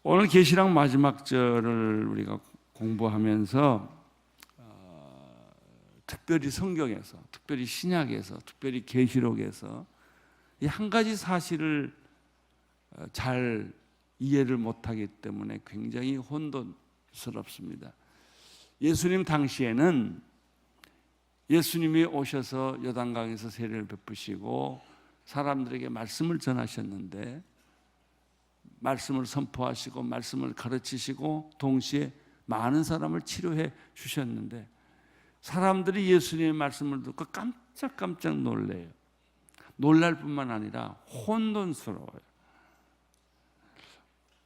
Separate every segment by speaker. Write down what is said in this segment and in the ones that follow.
Speaker 1: 오늘 계시록 마지막 절을 우리가 공부하면서 특별히 성경에서, 특별히 신약에서, 특별히 계시록에서 이 한 가지 사실을 잘 이해를 못하기 때문에 굉장히 혼돈스럽습니다. 예수님 당시에는 예수님이 오셔서 요단강에서 세례를 베푸시고 사람들에게 말씀을 전하셨는데, 말씀을 선포하시고 말씀을 가르치시고 동시에 많은 사람을 치료해 주셨는데, 사람들이 예수님의 말씀을 듣고 깜짝깜짝 놀래요. 놀랄 뿐만 아니라 혼돈스러워요.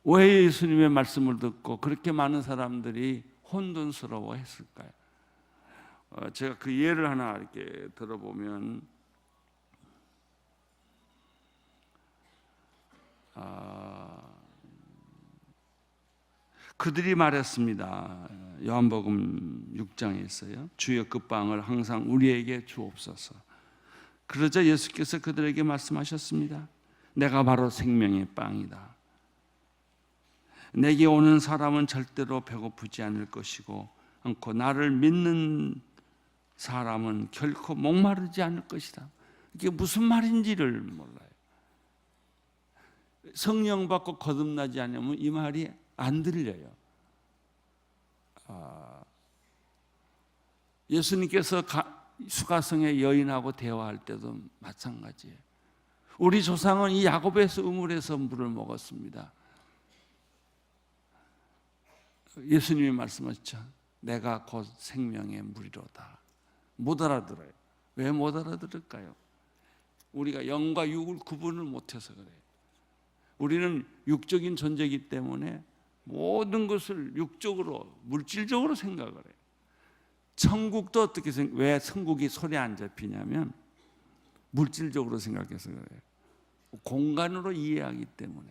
Speaker 1: 왜 예수님의 말씀을 듣고 그렇게 많은 사람들이 혼돈스러워 했을까요? 제가 그 예를 하나 이렇게 들어보면, 그들이 말했습니다. 요한복음 6장에 있어요. 주여 그 빵을 항상 우리에게 주옵소서. 그러자 예수께서 그들에게 말씀하셨습니다. 내가 바로 생명의 빵이다. 내게 오는 사람은 절대로 배고프지 않을 것이고 않고 나를 믿는 사람은 결코 목마르지 않을 것이다. 이게 무슨 말인지를 몰라요. 성령 받고 거듭나지 않으면 이 말이 안 들려요. 예수님께서 수가성의 여인하고 대화할 때도 마찬가지예요. 우리 조상은 이 야곱에서 우물에서 물을 먹었습니다. 예수님이 말씀하셨죠. 내가 곧 생명의 물이로다. 못 알아들어요. 왜 못 알아들을까요? 우리가 영과 육을 구분을 못해서 그래요. 우리는 육적인 존재이기 때문에 모든 것을 육적으로, 물질적으로 생각을 해요. 천국도 어떻게 왜 천국이 손에 안 잡히냐면 물질적으로 생각해서 그래요. 공간으로 이해하기 때문에.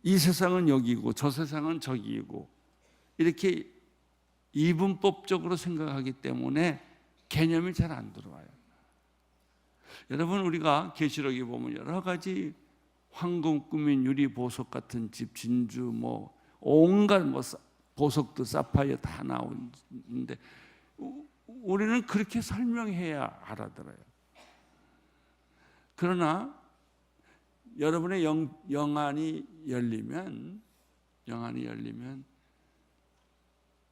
Speaker 1: 이 세상은 여기고 저 세상은 저기이고 이렇게 이분법적으로 생각하기 때문에 개념이 잘 안 들어와요. 여러분, 우리가 계시록에 보면 여러 가지 황금 꾸민 유리 보석 같은 집, 진주, 온갖 보석도 사파이어 다 나오는데 우리는 그렇게 설명해야 알아들어요. 그러나 여러분의 영안이 열리면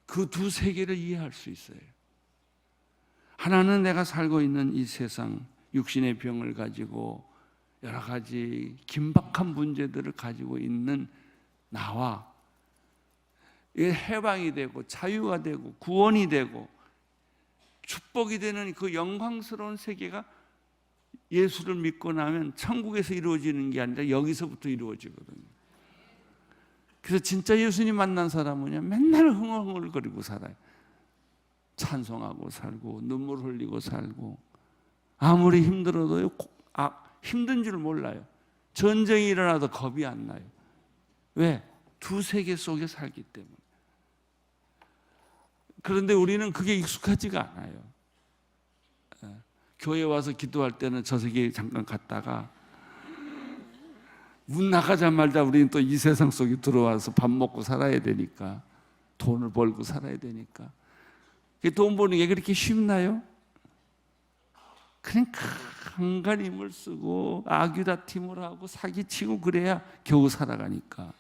Speaker 1: 그 두 세계를 이해할 수 있어요. 하나는 내가 살고 있는 이 세상, 육신의 병을 가지고 여러 가지 긴박한 문제들을 가지고 있는 나와 이게 해방이 되고 자유가 되고 구원이 되고 축복이 되는 그 영광스러운 세계가 예수를 믿고 나면 천국에서 이루어지는 게 아니라 여기서부터 이루어지거든요. 그래서 진짜 예수님 만난 사람은요, 맨날 흥얼흥얼거리고 살아요. 찬송하고 살고 눈물 흘리고 살고, 아무리 힘들어도요, 힘든 줄 몰라요. 전쟁이 일어나도 겁이 안 나요. 왜? 두 세계 속에 살기 때문에. 그런데 우리는 그게 익숙하지가 않아요. 교회 와서 기도할 때는 저 세계에 잠깐 갔다가 문 나가자마자 우리는 또 이 세상 속에 들어와서 밥 먹고 살아야 되니까, 돈을 벌고 살아야 되니까. 돈 버는 게 그렇게 쉽나요? 그냥 간간히 힘을 쓰고 아귀다팀을 하고 사기치고 그래야 겨우 살아가니까.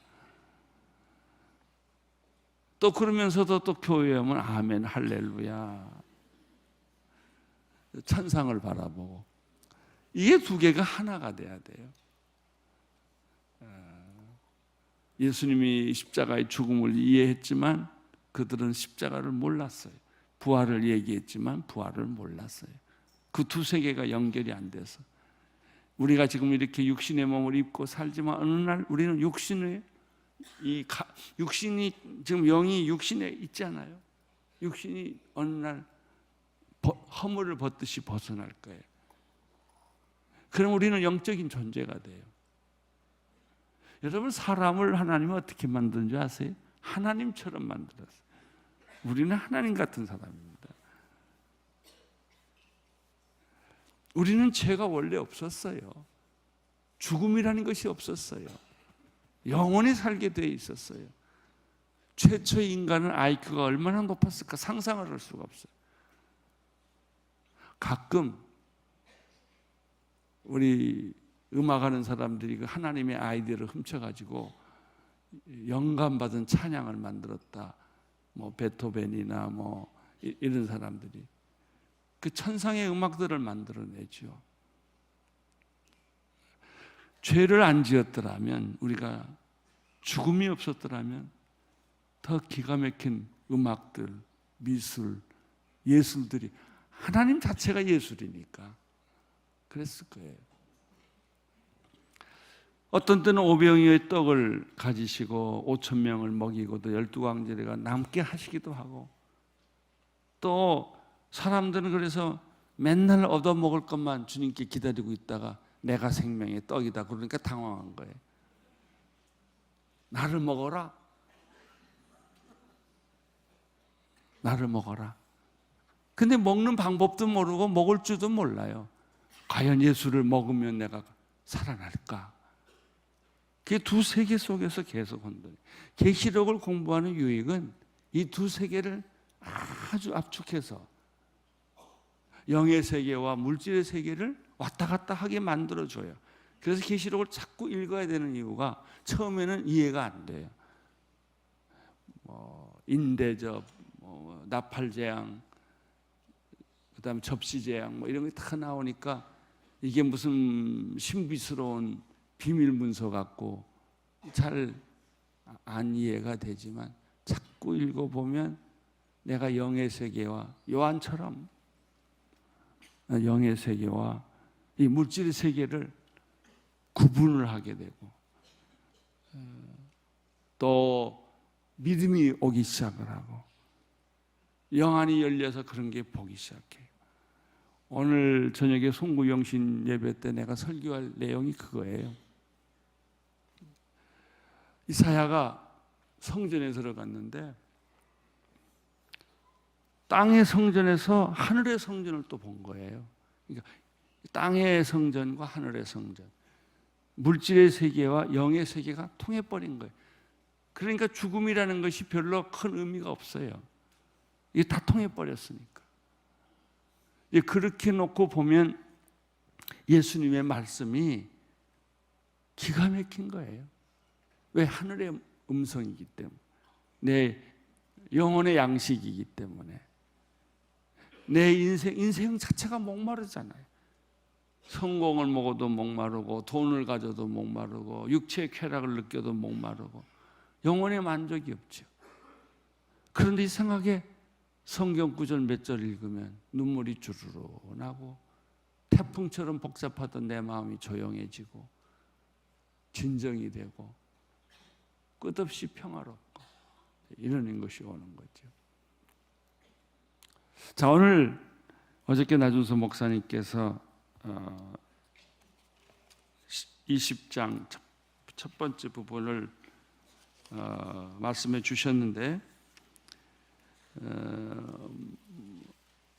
Speaker 1: 또 그러면서도 또 교회에 오면 아멘 할렐루야 천상을 바라보고, 이게 두 개가 하나가 돼야 돼요. 예수님이 십자가의 죽음을 이해했지만 그들은 십자가를 몰랐어요. 부활을 얘기했지만 부활을 몰랐어요. 그 두 세계가 연결이 안 돼서 우리가 지금 이렇게 육신의 몸을 입고 살지만 어느 날 우리는 육신이 지금 영이 육신에 있잖아요. 육신이 어느 날 허물을 벗듯이 벗어날 거예요. 그럼 우리는 영적인 존재가 돼요. 여러분, 사람을 하나님은 어떻게 만든 줄 아세요? 하나님처럼 만들었어요. 우리는 하나님 같은 사람입니다. 우리는 죄가 원래 없었어요. 죽음이라는 것이 없었어요. 영원히 살게 돼 있었어요. 최초의 인간은 IQ가 얼마나 높았을까 상상을 할 수가 없어요. 가끔 우리 음악하는 사람들이 그 하나님의 아이디어를 훔쳐가지고 영감받은 찬양을 만들었다. 뭐 베토벤이나 뭐 이런 사람들이 그 천상의 음악들을 만들어내죠. 죄를 안 지었더라면, 우리가 죽음이 없었더라면 더 기가 막힌 음악들, 미술, 예술들이, 하나님 자체가 예술이니까 그랬을 거예요. 어떤 때는 5병이의 떡을 가지시고 5,000명을 먹이고도 12광제가 남게 하시기도 하고, 또 사람들은 그래서 맨날 얻어먹을 것만 주님께 기다리고 있다가 내가 생명의 떡이다 그러니까 당황한 거예요. 나를 먹어라. 나를 먹어라. 근데 먹는 방법도 모르고 먹을 줄도 몰라요. 과연 예수를 먹으면 내가 살아날까? 그 두 세계 속에서 계속 혼돈. 계시록을 공부하는 유익은 이 두 세계를 아주 압축해서 영의 세계와 물질의 세계를 왔다 갔다 하게 만들어줘요. 그래서 계시록을 자꾸 읽어야 되는 이유가 처음에는 이해가 안 돼요. 인대접, 나팔재앙, 그다음에 접시재앙 이런 게 다 나오니까 이게 무슨 신비스러운 비밀 문서 같고 잘 안 이해가 되지만 자꾸 읽어보면 내가 영의 세계와 요한처럼 영의 세계와 이 물질의 세계를 구분을 하게 되고 또 믿음이 오기 시작을 하고 영안이 열려서 그런 게 보기 시작해요. 오늘 저녁에 송구영신 예배 때 내가 설교할 내용이 그거예요. 이사야가 성전에 들어갔는데 땅의 성전에서 하늘의 성전을 또 본 거예요. 그러니까 땅의 성전과 하늘의 성전, 물질의 세계와 영의 세계가 통해버린 거예요. 그러니까 죽음이라는 것이 별로 큰 의미가 없어요. 이게 다 통해버렸으니까. 그렇게 놓고 보면 예수님의 말씀이 기가 막힌 거예요. 왜? 하늘의 음성이기 때문에, 내 영혼의 양식이기 때문에. 내 인생 자체가 목마르잖아요. 성공을 먹어도 목마르고, 돈을 가져도 목마르고, 육체의 쾌락을 느껴도 목마르고, 영혼의 만족이 없죠. 그런데 이상하게 성경 구절 몇 절 읽으면 눈물이 주르르 나고 태풍처럼 복잡하던 내 마음이 조용해지고 진정이 되고 끝없이 평화롭고 이러는 것이 오는 거죠. 자, 오늘 어저께 나준서 목사님께서 20장 첫 번째 부분을 말씀해 주셨는데,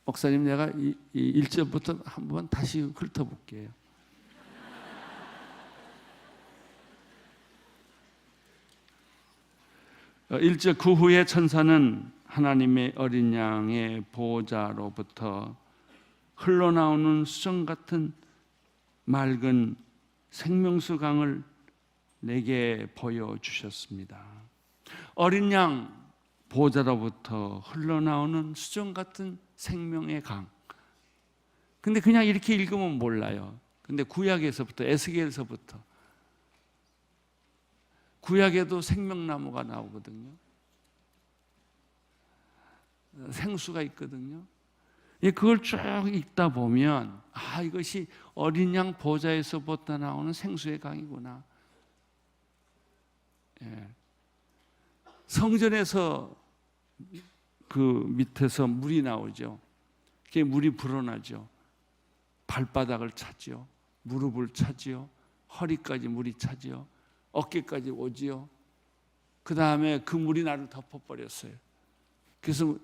Speaker 1: 목사님 내가 이 1절부터 한번 다시 훑어볼게요. (1절) 그 후에 천사는 하나님의 어린 양의 보호자로부터 흘러나오는 수정 같은 맑은 생명수 강을 내게 보여주셨습니다. 어린 양 보호자로부터 흘러나오는 수정 같은 생명의 강. 근데 그냥 이렇게 읽으면 몰라요. 근데 구약에서부터, 에스겔서부터, 구약에도 생명나무가 나오거든요. 생수가 있거든요. 그걸 쭉 읽다 보면 이것이 어린 양 보호자에서부터 나오는 생수의 강이구나. 성전에서 그 밑에서 물이 나오죠. 그게 물이 불어나죠. 발바닥을 차지요. 무릎을 차지요. 허리까지 물이 차지요. 어깨까지 오지요. 그 다음에 그 물이 나를 덮어버렸어요. 그래서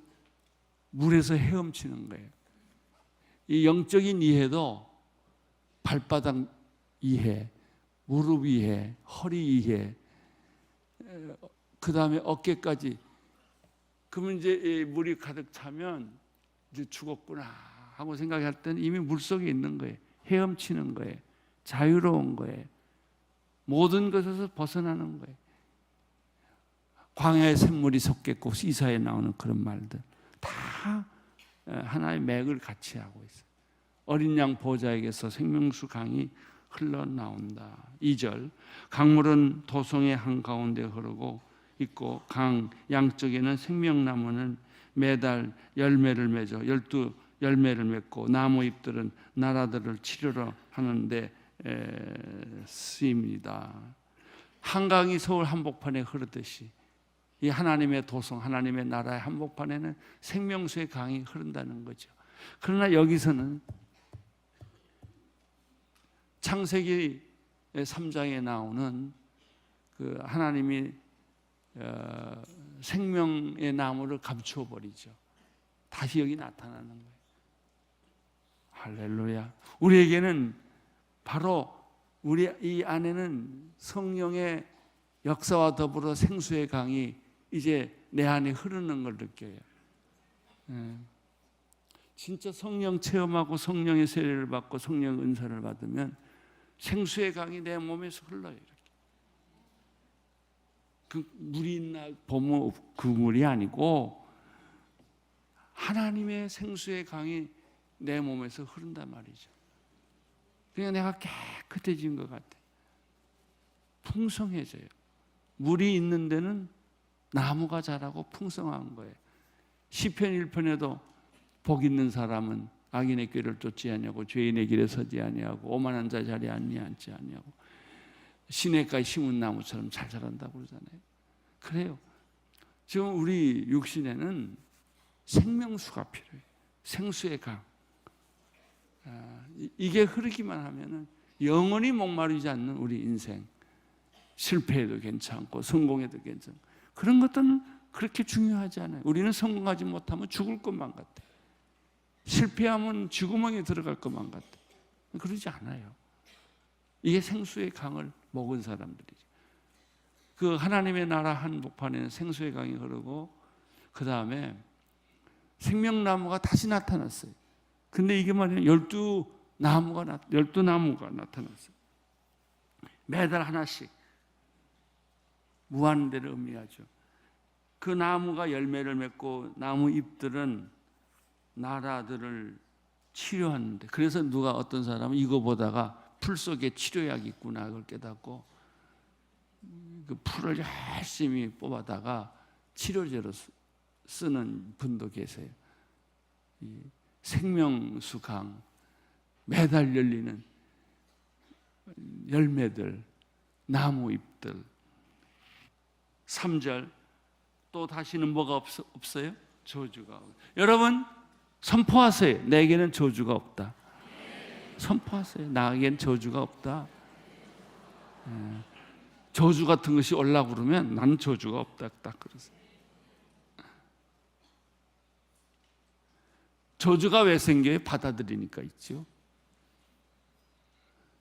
Speaker 1: 물에서 헤엄치는 거예요. 이 영적인 이해도 발바닥 이해, 무릎 위에, 허리 위에, 그 다음에 어깨까지. 그러면 이제 물이 가득 차면 이제 죽었구나 하고 생각할 때는 이미 물속에 있는 거예요. 헤엄치는 거예요. 자유로운 거예요. 모든 것에서 벗어나는 거예요. 광야의 샘물이 솟겠고 이사에 나오는 그런 말들 다 하나의 맥을 같이 하고 있어요. 어린 양 보좌에게서 생명수 강이 흘러나온다. 2절, 강물은 도성의 한가운데 흐르고 있고 강 양쪽에는 생명나무는 매달 열매를 맺어 12열매를 맺고 나무 잎들은 나라들을 치료로 하는데 쓰입니다. 한강이 서울 한복판에 흐르듯이 이 하나님의 도성, 하나님의 나라의 한복판에는 생명수의 강이 흐른다는 거죠. 그러나 여기서는 창세기 3장에 나오는 그 하나님이 생명의 나무를 감추어 버리죠. 다시 여기 나타나는 거예요. 할렐루야. 우리에게는 바로 우리 이 안에는 성령의 역사와 더불어 생수의 강이 이제 내 안에 흐르는 걸 느껴요. 진짜 성령 체험하고 성령의 세례를 받고 성령 은사를 받으면 생수의 강이 내 몸에서 흘러요. 이렇게. 그 물이 있나 보면 그 물이 아니고 하나님의 생수의 강이 내 몸에서 흐른단 말이죠. 그러니까 내가 깨끗해진 것 같아. 풍성해져요. 물이 있는 데는 나무가 자라고 풍성한 거예요. 시편 1편에도 복 있는 사람은 악인의 꾀를 쫓지 아니하고 죄인의 길에 서지 아니하고 오만한 자 자리에 앉지 아니하고 시냇가에 심은 나무처럼 잘 자란다고 그러잖아요. 그래요. 지금 우리 육신에는 생명수가 필요해요. 생수의 강. 이게 흐르기만 하면은 영원히 목마르지 않는 우리 인생. 실패해도 괜찮고 성공해도 괜찮고 그런 것들은 그렇게 중요하지 않아요. 우리는 성공하지 못하면 죽을 것만 같아요. 실패하면 쥐구멍에 들어갈 것만 같아요. 그러지 않아요. 이게 생수의 강을 먹은 사람들이죠. 그 하나님의 나라 한복판에는 생수의 강이 흐르고 그 다음에 생명나무가 다시 나타났어요. 근데 이게 말이에요. 12나무가 나타났어요. 매달 하나씩 무한대를 의미하죠. 그 나무가 열매를 맺고 나무 잎들은 나라들을 치료하는데 그래서 누가 어떤 사람은 이거 보다가 풀 속에 치료약이 있구나 그걸 깨닫고 그 풀을 열심히 뽑아다가 치료제로 쓰는 분도 계세요. 이 생명수 강 매달 열리는 열매들 나무 잎들 3절 또 다시는 뭐가 없어요? 저주가. 여러분 선포하세요. 내게는 저주가 없다. 선포하세요. 나에겐 저주가 없다. 저주 같은 것이 오려고 그러면 나는 저주가 없다. 딱 그러세요. 저주가 왜 생겨요? 받아들이니까 있죠.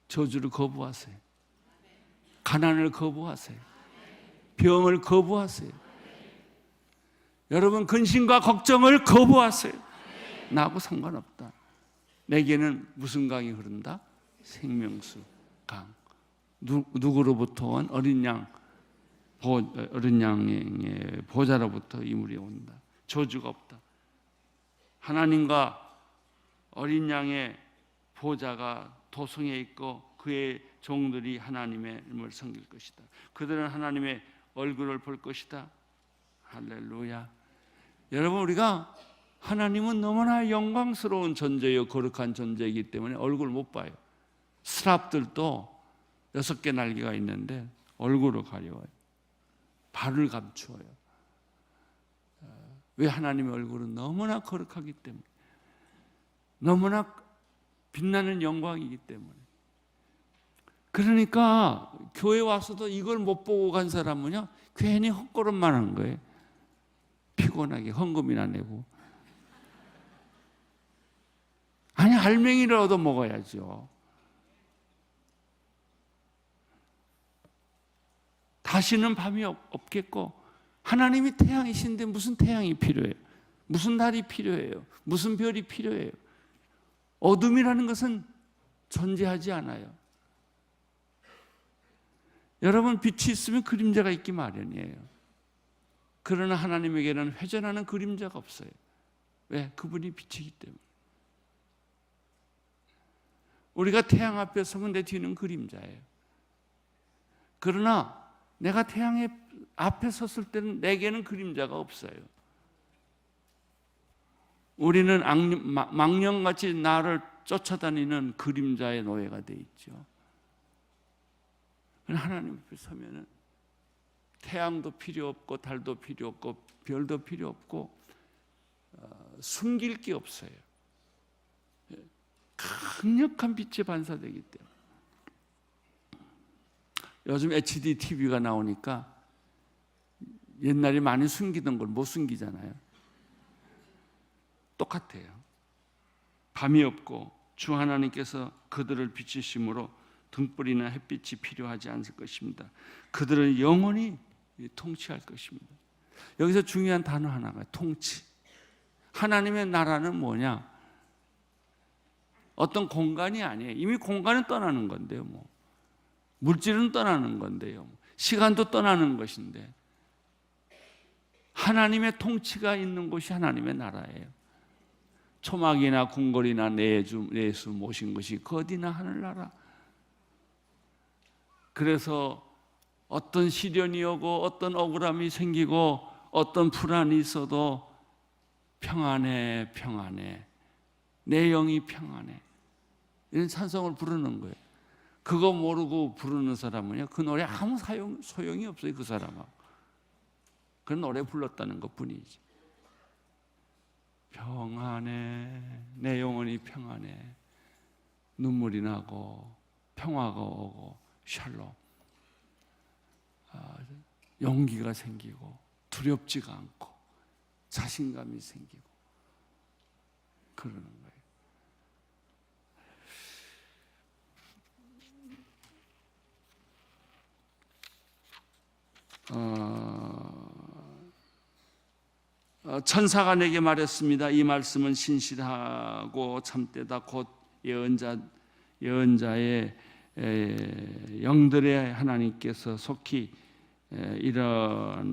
Speaker 1: 저주를 거부하세요. 가난을 거부하세요. 병을 거부하세요. 여러분 근심과 걱정을 거부하세요. 나하고 상관없다. 내게는 무슨 강이 흐른다? 생명수 강. 누구로부터 온 어린 양의 보좌로부터 이 물이 온다. 저주가 없다. 하나님과 어린 양의 보좌가 도성에 있고 그의 종들이 하나님의 이름을 섬길 것이다. 그들은 하나님의 얼굴을 볼 것이다. 할렐루야. 여러분 우리가 하나님은 너무나 영광스러운 존재요 거룩한 존재이기 때문에 얼굴 못 봐요. 스랍들도 6개 날개가 있는데 얼굴을 가려워요. 발을 감추어요. 왜? 하나님의 얼굴은 너무나 거룩하기 때문에 너무나 빛나는 영광이기 때문에. 그러니까 교회 와서도 이걸 못 보고 간 사람은요 괜히 헛걸음만 한 거예요. 피곤하게 헌금이나 내고. 아니 알맹이를 얻어 먹어야죠. 다시는 밤이 없겠고, 하나님이 태양이신데 무슨 태양이 필요해요? 무슨 달이 필요해요? 무슨 별이 필요해요? 어둠이라는 것은 존재하지 않아요. 여러분, 빛이 있으면 그림자가 있기 마련이에요. 그러나 하나님에게는 회전하는 그림자가 없어요. 왜? 그분이 빛이기 때문에. 우리가 태양 앞에 서면 내 뒤는 그림자예요. 그러나 내가 태양 앞에 섰을 때는 내게는 그림자가 없어요. 우리는 망령같이 나를 쫓아다니는 그림자의 노예가 돼 있죠. 하나님 앞에 서면은 태양도 필요 없고 달도 필요 없고 별도 필요 없고 숨길 게 없어요. 강력한 빛이 반사되기 때문에. 요즘 HD TV가 나오니까 옛날에 많이 숨기던 걸 못 숨기잖아요. 똑같아요. 밤이 없고 주 하나님께서 그들을 비추심으로 등불이나 햇빛이 필요하지 않을 것입니다. 그들은 영원히 통치할 것입니다. 여기서 중요한 단어 하나가 통치. 하나님의 나라는 뭐냐? 어떤 공간이 아니에요. 이미 공간은 떠나는 건데요. 물질은 떠나는 건데요. 시간도 떠나는 것인데 하나님의 통치가 있는 곳이 하나님의 나라예요. 초막이나 궁궐이나 내수 모신 것이 그 어디나 하늘나라. 그래서 어떤 시련이 오고 어떤 억울함이 생기고 어떤 불안이 있어도 평안해, 평안해. 내 영이 평안해. 이런 찬송을 부르는 거예요. 그거 모르고 부르는 사람은요, 그 노래 아무 소용이 없어요. 그 사람하고. 그 노래 불렀다는 것뿐이지. 평안해, 내 영혼이 평안해. 눈물이 나고 평화가 오고 샬롬. 용기가 생기고 두렵지가 않고 자신감이 생기고 그러는 거예요. 천사가 내게 말했습니다. 이 말씀은 신실하고 참되다. 곧 예언자의 영들의 하나님께서 속히 일어나야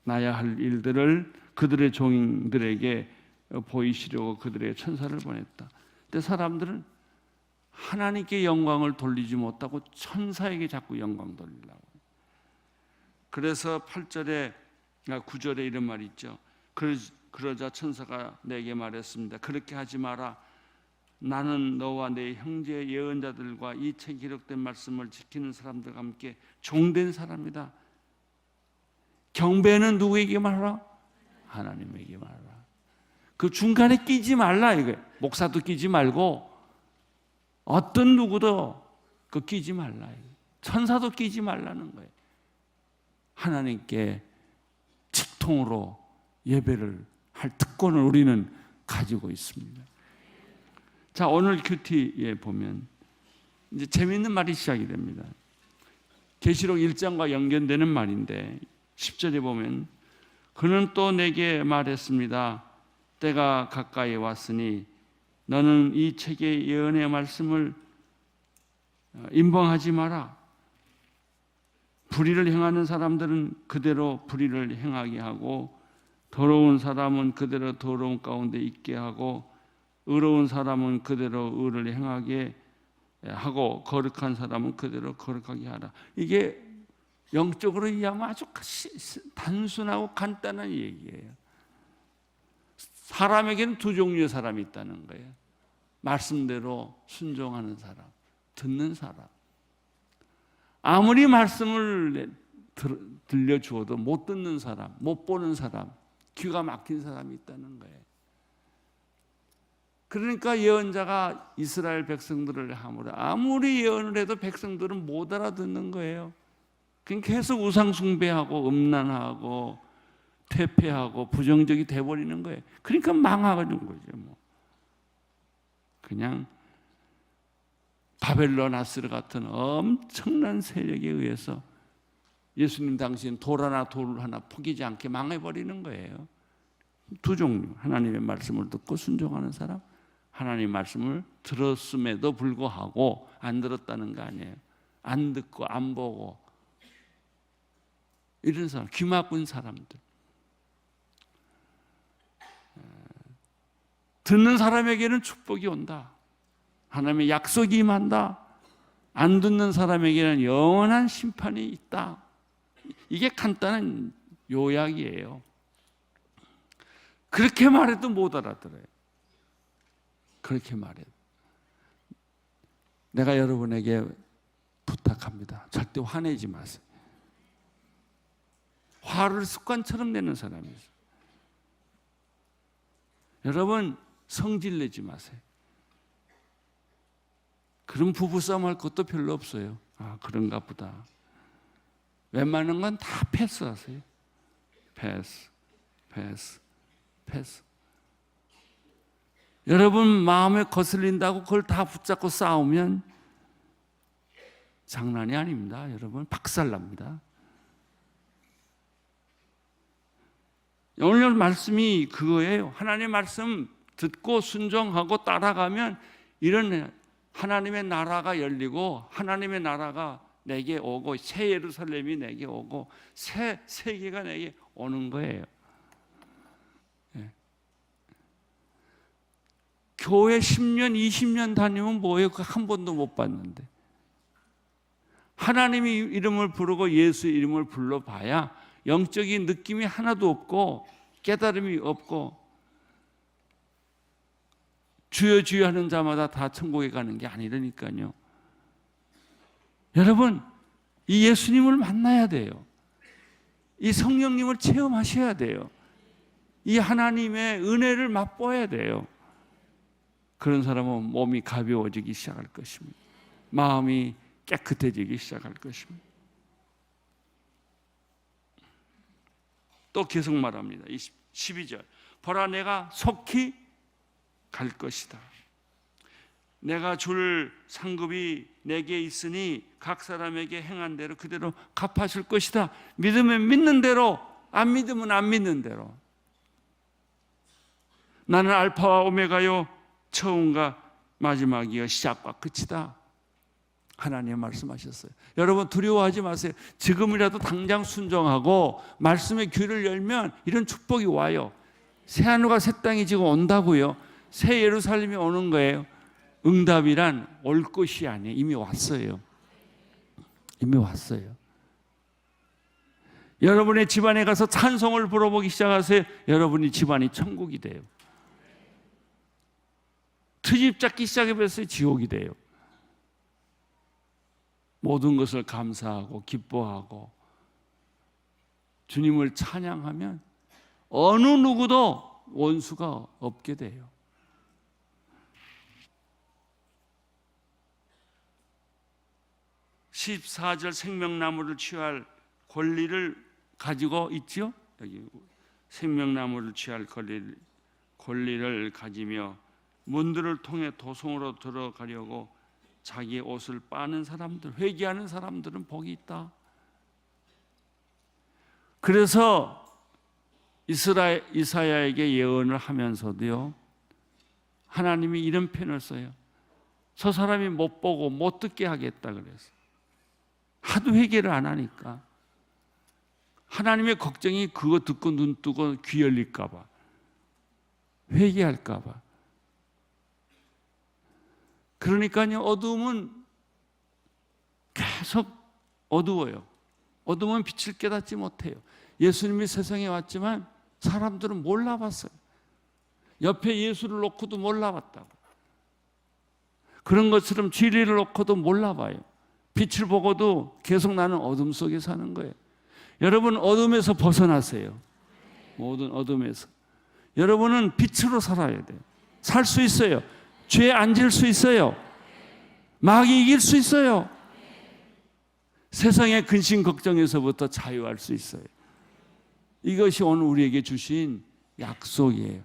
Speaker 1: 할 일들을 그들의 종들에게 보이시려고 그들의 천사를 보냈다. 근데 사람들은 하나님께 영광을 돌리지 못하고 천사에게 자꾸 영광 돌리려고. 그래서 8절에 9절에 이런 말이 있죠. 그러자 천사가 내게 말했습니다. 그렇게 하지 마라. 나는 너와 내 형제 예언자들과 이 책에 기록된 말씀을 지키는 사람들과 함께 종된 사람이다. 경배는 누구에게 말하라? 하나님에게 말하라. 그 중간에 끼지 말라 이거예요. 목사도 끼지 말고 어떤 누구도 그 끼지 말라. 천사도 끼지 말라는 거예요. 하나님께 직통으로 예배를 할 특권을 우리는 가지고 있습니다. 자, 오늘 큐티에 보면 이제 재미있는 말이 시작이 됩니다. 계시록 1장과 연결되는 말인데 10절에 보면 그는 또 내게 말했습니다. 때가 가까이 왔으니 너는 이 책의 예언의 말씀을 임봉하지 마라. 불의를 행하는 사람들은 그대로 불의를 행하게 하고 더러운 사람은 그대로 더러운 가운데 있게 하고 의로운 사람은 그대로 의를 행하게 하고 거룩한 사람은 그대로 거룩하게 하라. 이게 영적으로 이해하면 아주 단순하고 간단한 얘기예요. 사람에게는 두 종류의 사람이 있다는 거예요. 말씀대로 순종하는 사람, 듣는 사람. 아무리 말씀을 들려주어도 못 듣는 사람, 못 보는 사람, 귀가 막힌 사람이 있다는 거예요. 그러니까 예언자가 이스라엘 백성들을 하므로 아무리 예언을 해도 백성들은 못 알아듣는 거예요. 그러니까 계속 우상숭배하고 음란하고 퇴폐하고 부정적이 돼버리는 거예요. 그러니까 망하는 거죠. 그냥 바벨론 아스르 같은 엄청난 세력에 의해서 예수님 당시엔 돌 하나 포기지 않게 망해버리는 거예요. 두 종류. 하나님의 말씀을 듣고 순종하는 사람, 하나님의 말씀을 들었음에도 불구하고 안 들었다는 거 아니에요. 안 듣고 안 보고 이런 사람, 귀 막은 사람들. 듣는 사람에게는 축복이 온다. 하나님의 약속이 임한다. 안 듣는 사람에게는 영원한 심판이 있다. 이게 간단한 요약이에요. 그렇게 말해도 못 알아들어요. 그렇게 말해도. 내가 여러분에게 부탁합니다. 절대 화내지 마세요. 화를 습관처럼 내는 사람이 있어요. 여러분, 성질 내지 마세요. 그럼 부부싸움 할 것도 별로 없어요. 아, 그런가 보다. 웬만한 건 다 패스하세요. 패스. 여러분 마음에 거슬린다고 그걸 다 붙잡고 싸우면 장난이 아닙니다. 여러분 박살납니다. 오늘 말씀이 그거예요. 하나님의 말씀 듣고 순종하고 따라가면 이런 하나님의 나라가 열리고 하나님의 나라가 내게 오고 새 예루살렘이 내게 오고 새 세계가 내게 오는 거예요. 예. 교회 10년, 20년 다니면 뭐예요? 그 한 번도 못 봤는데. 하나님의 이름을 부르고 예수의 이름을 불러봐야 영적인 느낌이 하나도 없고 깨달음이 없고 주여 주여 하는 자마다 다 천국에 가는 게 아니라니까요. 여러분, 이 예수님을 만나야 돼요. 이 성령님을 체험하셔야 돼요. 이 하나님의 은혜를 맛보아야 돼요. 그런 사람은 몸이 가벼워지기 시작할 것입니다. 마음이 깨끗해지기 시작할 것입니다. 또 계속 말합니다. 12절. 보라, 내가 속히 갈 것이다. 내가 줄 상급이 내게 있으니 각 사람에게 행한 대로 그대로 갚아줄 것이다. 믿으면 믿는 대로, 안 믿으면 안 믿는 대로. 나는 알파와 오메가요, 처음과 마지막이요, 시작과 끝이다. 하나님 말씀하셨어요. 여러분 두려워하지 마세요. 지금이라도 당장 순종하고 말씀의 귀를 열면 이런 축복이 와요. 새하늘과 새 땅이 지금 온다고요. 새 예루살렘이 오는 거예요. 응답이란 올 것이 아니에요. 이미 왔어요. 이미 왔어요. 여러분의 집안에 가서 찬송을 불어보기 시작하세요. 여러분이 집안이 천국이 돼요. 트집 잡기 시작해버렸어요. 지옥이 돼요. 모든 것을 감사하고 기뻐하고 주님을 찬양하면 어느 누구도 원수가 없게 돼요. (14절) 생명나무를 취할 권리를 가지고 있죠. 여기 생명나무를 취할 권리를 가지며 문들을 통해 도성으로 들어가려고 자기의 옷을 빠는 사람들, 회개하는 사람들은 복이 있다. 그래서 이사야에게 예언을 하면서도요, 하나님이 이런 표현을 써요. 저 사람이 못 보고 못 듣게 하겠다 그래서. 하도 회개를 안 하니까. 하나님의 걱정이 그거 듣고 눈 뜨고 귀 열릴까 봐, 회개할까 봐. 그러니까요, 어두움은 계속 어두워요. 어두움은 빛을 깨닫지 못해요. 예수님이 세상에 왔지만 사람들은 몰라봤어요. 옆에 예수를 놓고도 몰라봤다고. 그런 것처럼 진리를 놓고도 몰라봐요. 빛을 보고도 계속 나는 어둠 속에 사는 거예요. 여러분 어둠에서 벗어나세요. 모든 어둠에서. 여러분은 빛으로 살아야 돼요. 살 수 있어요. 죄에 안 질 수 있어요. 마귀 이길 수 있어요. 세상의 근심 걱정에서부터 자유할 수 있어요. 이것이 오늘 우리에게 주신 약속이에요.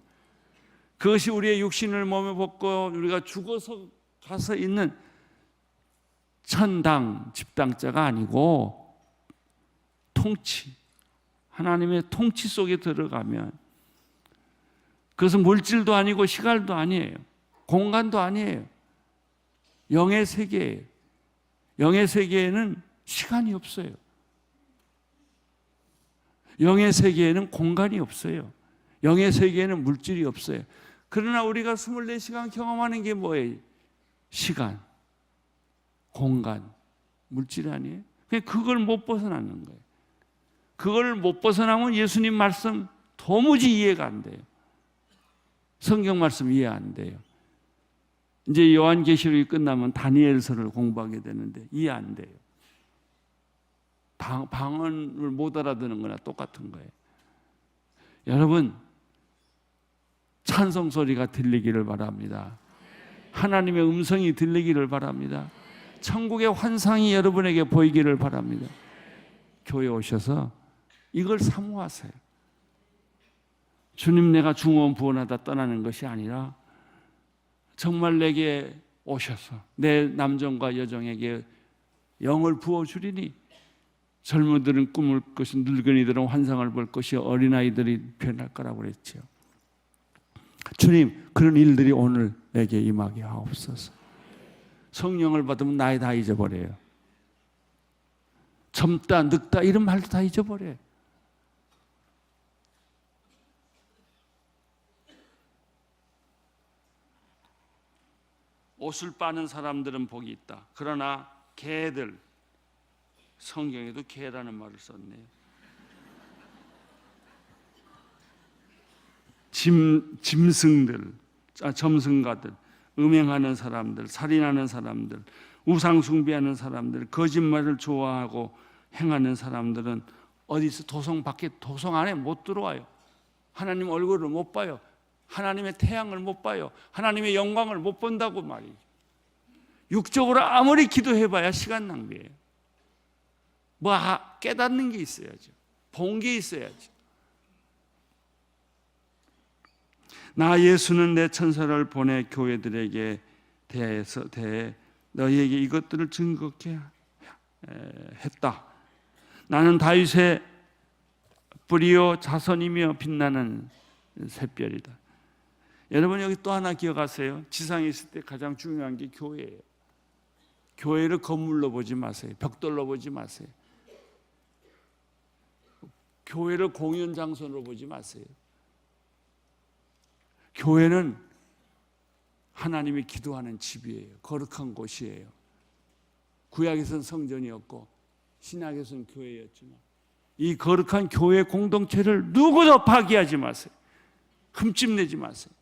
Speaker 1: 그것이 우리의 육신을 몸에 벗고 우리가 죽어서 가서 있는 천당, 집당자가 아니고 통치, 하나님의 통치 속에 들어가면 그것은 물질도 아니고 시간도 아니에요. 공간도 아니에요. 영의 세계예요. 영의 세계에는 시간이 없어요. 영의 세계에는 공간이 없어요. 영의 세계에는 물질이 없어요. 그러나 우리가 24시간 경험하는 게 뭐예요? 시간, 공간, 물질 아니에요? 그걸 못 벗어나는 거예요. 그걸 못 벗어나면 예수님 말씀 도무지 이해가 안 돼요. 성경 말씀 이해 안 돼요. 이제 요한계시록이 끝나면 다니엘서를 공부하게 되는데 이해 안 돼요. 방언을 못 알아듣는 거나 똑같은 거예요. 여러분, 찬송 소리가 들리기를 바랍니다. 하나님의 음성이 들리기를 바랍니다. 천국의 환상이 여러분에게 보이기를 바랍니다. 교회 오셔서 이걸 사모하세요. 주님, 내가 중원 부원하다 떠나는 것이 아니라 정말 내게 오셔서 내 남정과 여정에게 영을 부어주리니 젊은들은 꿈을 것이, 늙은이들은 환상을 볼 것이, 어린아이들이 변할 거라고 그랬죠. 주님, 그런 일들이 오늘 내게 임하게 하옵소서. 성령을 받으면 나이 다 잊어버려요. 젊다, 늙다 이런 말도 다 잊어버려요. 옷을 빠는 사람들은 복이 있다. 그러나 개들, 성경에도 개라는 말을 썼네요. 짐승들, 점승가들, 음행하는 사람들, 살인하는 사람들, 우상 숭배하는 사람들, 거짓말을 좋아하고 행하는 사람들은 어디서 도성 밖에, 도성 안에 못 들어와요. 하나님 얼굴을 못 봐요. 하나님의 태양을 못 봐요. 하나님의 영광을 못 본다고 말이죠. 육적으로 아무리 기도해봐야 시간 낭비예요. 뭐 깨닫는 게 있어야죠. 본 게 있어야죠. 나 예수는 내 천사를 보내 교회들에게 대해 너희에게 이것들을 증거케 했다. 나는 다윗의 뿌리요 자손이며 빛나는 샛별이다. 여러분, 여기 또 하나 기억하세요. 지상에 있을 때 가장 중요한 게 교회예요. 교회를 건물로 보지 마세요. 벽돌로 보지 마세요. 교회를 공연 장소로 보지 마세요. 교회는 하나님이 기도하는 집이에요. 거룩한 곳이에요. 구약에서는 성전이었고 신약에서는 교회였지만 이 거룩한 교회 공동체를 누구도 파괴하지 마세요. 흠집내지 마세요.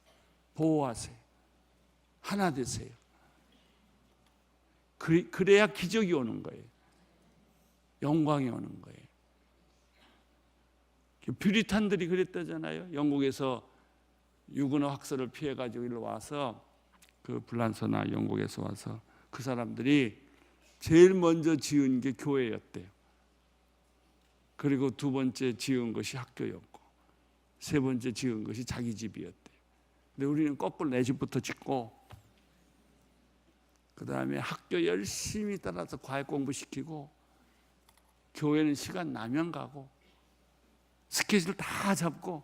Speaker 1: 보호하세요. 하나 되세요. 그래야 기적이 오는 거예요. 영광이 오는 거예요. 퓨리탄들이 그랬다잖아요. 영국에서 유구너 학살을 피해가지고 일로 와서 그 불란서나 영국에서 와서 그 사람들이 제일 먼저 지은 게 교회였대요. 그리고 두 번째 지은 것이 학교였고 세 번째 지은 것이 자기 집이었대요. 근데 우리는 거꾸로 내 집부터 짓고 그 다음에 학교 열심히 따라서 과외 공부시키고 교회는 시간 나면 가고 스케줄 다 잡고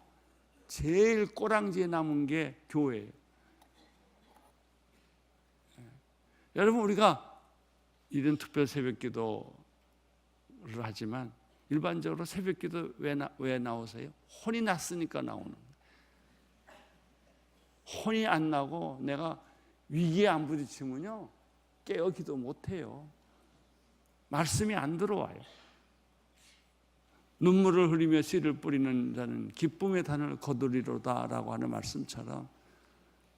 Speaker 1: 제일 꼬랑지에 남은 게 교회예요. 여러분, 우리가 이런 특별 새벽기도를 하지만 일반적으로 새벽기도 왜 나오세요? 혼이 났으니까 나오는 거예요. 혼이 안 나고 내가 위기에 안 부딪히면요 깨어 기도 못해요. 말씀이 안 들어와요. 눈물을 흘리며 씨를 뿌리는 자는 기쁨의 단을 거두리로다라고 하는 말씀처럼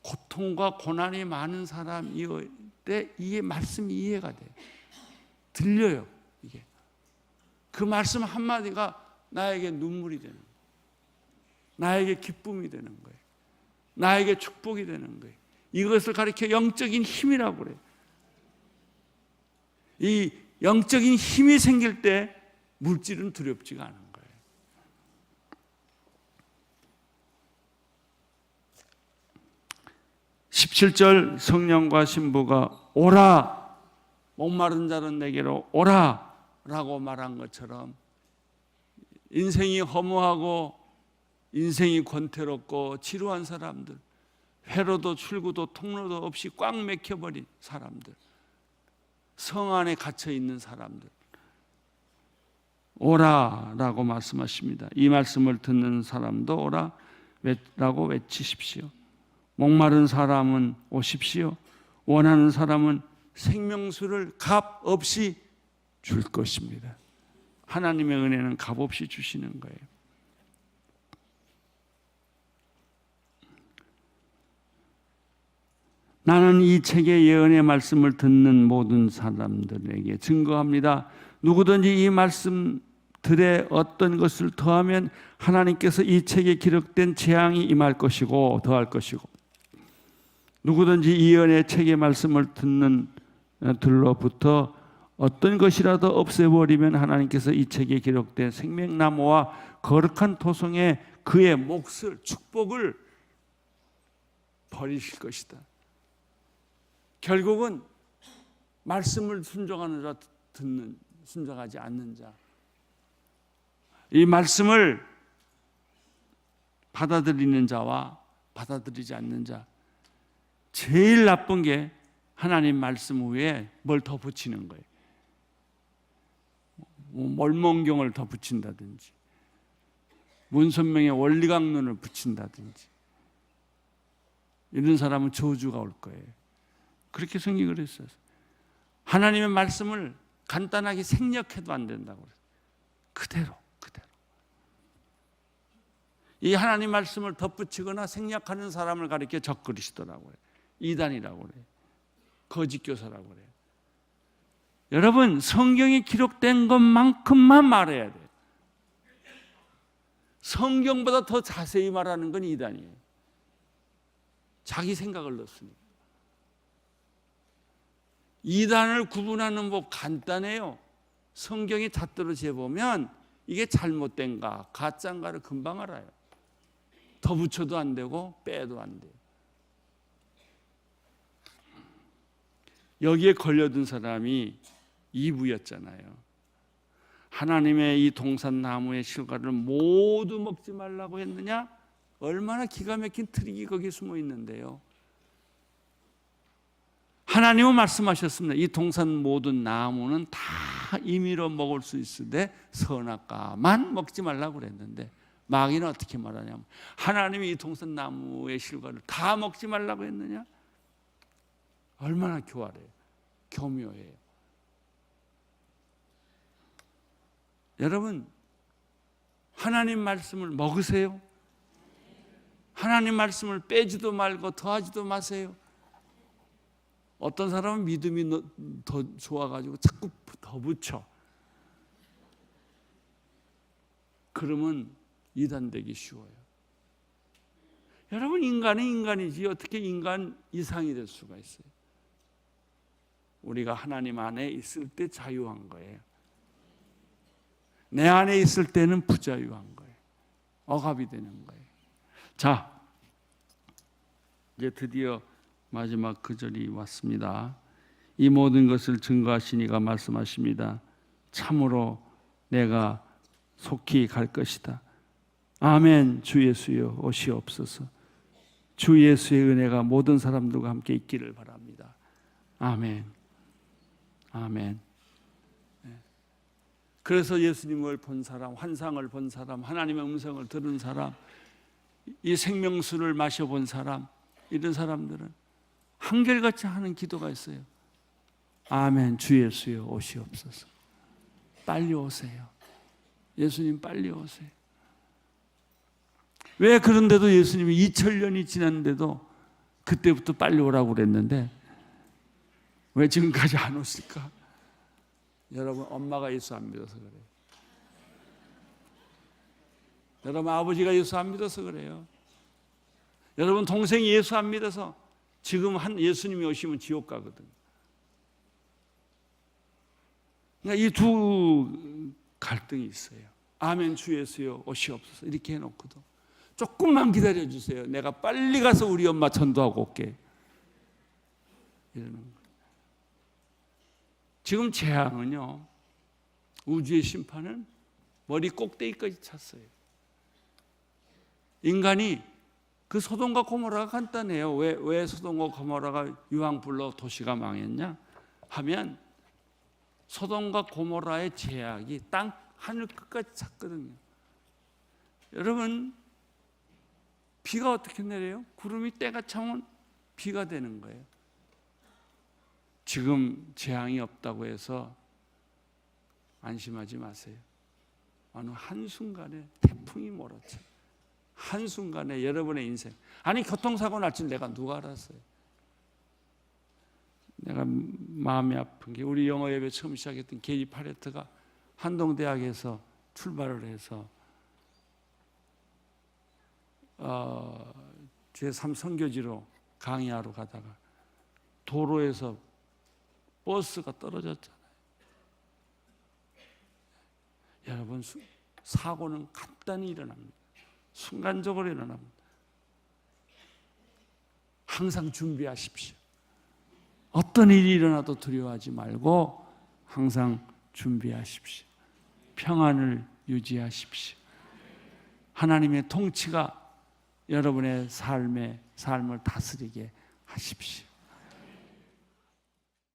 Speaker 1: 고통과 고난이 많은 사람일 때 이 말씀이 이해가 돼요. 들려요. 이게 그 말씀 한마디가 나에게 눈물이 되는 거예요. 나에게 기쁨이 되는 거예요. 나에게 축복이 되는 거예요. 이것을 가리켜 영적인 힘이라고 그래요. 이 영적인 힘이 생길 때 물질은 두렵지가 않은 거예요. (17절) 성령과 신부가 오라 목마른 자는 내게로 오라 라고 말한 것처럼 인생이 허무하고 인생이 권태롭고 지루한 사람들, 회로도 출구도 통로도 없이 꽉 막혀버린 사람들, 성 안에 갇혀 있는 사람들, 오라라고 말씀하십니다. 이 말씀을 듣는 사람도 오라라고 외치십시오. 목마른 사람은 오십시오. 원하는 사람은 생명수를 값 없이 줄 것입니다. 하나님의 은혜는 값 없이 주시는 거예요. 나는 이 책의 예언의 말씀을 듣는 모든 사람들에게 증거합니다. 누구든지 이 말씀들에 어떤 것을 더하면 하나님께서 이 책에 기록된 재앙이 임할 것이고 더할 것이고, 누구든지 이 예언의 책의 말씀을 듣는 들로부터 어떤 것이라도 없애버리면 하나님께서 이 책에 기록된 생명나무와 거룩한 토성에 그의 몫을, 축복을 버리실 것이다. 결국은 말씀을 순종하는 자, 순종하지 않는 자, 이 말씀을 받아들이는 자와 받아들이지 않는 자, 제일 나쁜 게 하나님 말씀 위에 뭘 더 붙이는 거예요. 몰몬경을 더 붙인다든지, 문선명의 원리강론을 붙인다든지, 이런 사람은 저주가 올 거예요. 그렇게 성경을 했어요. 하나님의 말씀을 간단하게 생략해도 안 된다고 그랬어요. 그대로. 이 하나님 말씀을 덧붙이거나 생략하는 사람을 가리켜 적그리스도라고 해요. 이단이라고 그래요. 거짓교사라고 그래요. 여러분, 성경에 기록된 것만큼만 말해야 돼요. 성경보다 더 자세히 말하는 건 이단이에요. 자기 생각을 넣습니다. 이단을 구분하는 법 간단해요. 성경이 잣대로 재보면 이게 잘못된가 가짜인가를 금방 알아요. 더 붙여도 안 되고 빼도 안 돼요. 여기에 걸려든 사람이 이브였잖아요. 하나님의 이 동산나무의 실과를 모두 먹지 말라고 했느냐? 얼마나 기가 막힌 트릭이 거기에 숨어 있는데요. 하나님은 말씀하셨습니다. 이 동산 모든 나무는 다 임의로 먹을 수 있으되 선악과만 먹지 말라고 그랬는데, 마귀는 어떻게 말하냐면 하나님이 이 동산 나무의 실과를 다 먹지 말라고 했느냐? 얼마나 교활해요. 교묘해요. 여러분, 하나님 말씀을 먹으세요. 하나님 말씀을 빼지도 말고 더하지도 마세요. 어떤 사람은 믿음이 더 좋아가지고 자꾸 더 붙여. 그러면 이단되기 쉬워요. 여러분, 인간은 인간이지 어떻게 인간 이상이 될 수가 있어요? 우리가 하나님 안에 있을 때 자유한 거예요. 내 안에 있을 때는 부자유한 거예요. 억압이 되는 거예요. 자, 이제 드디어 마지막 구절이 왔습니다. 이 모든 것을 증거하시니가 말씀하십니다. 참으로 내가 속히 갈 것이다. 아멘. 주 예수여 오시옵소서. 주 예수의 은혜가 모든 사람들과 함께 있기를 바랍니다. 아멘. 아멘. 그래서 예수님을 본 사람, 환상을 본 사람, 하나님의 음성을 들은 사람, 이 생명수를 마셔본 사람, 이런 사람들은 한결같이 하는 기도가 있어요. 아멘. 주 예수여 오시옵소서. 빨리 오세요. 예수님 빨리 오세요. 왜 그런데도 예수님이 2000년이 지났는데도 그때부터 빨리 오라고 그랬는데 왜 지금까지 안 오실까? 여러분, 엄마가 예수 안 믿어서 그래요. 여러분, 아버지가 예수 안 믿어서 그래요. 여러분, 동생이 예수 안 믿어서 지금 예수님이 오시면 지옥 가거든. 그러니까 이 두 갈등이 있어요. 아멘. 주 예수여 오시옵소서. 이렇게 해놓고도 조금만 기다려주세요. 내가 빨리 가서 우리 엄마 전도하고 올게. 이러는 거예요. 지금 재앙은요, 우주의 심판은 머리 꼭대기까지 찼어요. 인간이 그 소돔과 고모라가 간단해요. 왜 소돔과 고모라가 유황불로 도시가 망했냐 하면 소돔과 고모라의 제약이 땅 하늘 끝까지 찼거든요. 여러분, 비가 어떻게 내려요? 구름이 때가 차면 비가 되는 거예요. 지금 재앙이 없다고 해서 안심하지 마세요. 어느 한순간에 태풍이 몰아쳐. 한순간에 여러분의 인생, 아니 교통사고 날 줄 내가 누가 알았어요? 내가 마음이 아픈 게 우리 영어 예배 처음 시작했던 게리 파레트가 한동대학에서 출발을 해서 제3 선교지로 강의하러 가다가 도로에서 버스가 떨어졌잖아요. 여러분, 사고는 간단히 일어납니다. 순간적으로 일어납니다. 항상 준비하십시오. 어떤 일이 일어나도 두려워하지 말고 항상 준비하십시오. 평안을 유지하십시오. 하나님의 통치가 여러분의 삶을 다스리게 하십시오.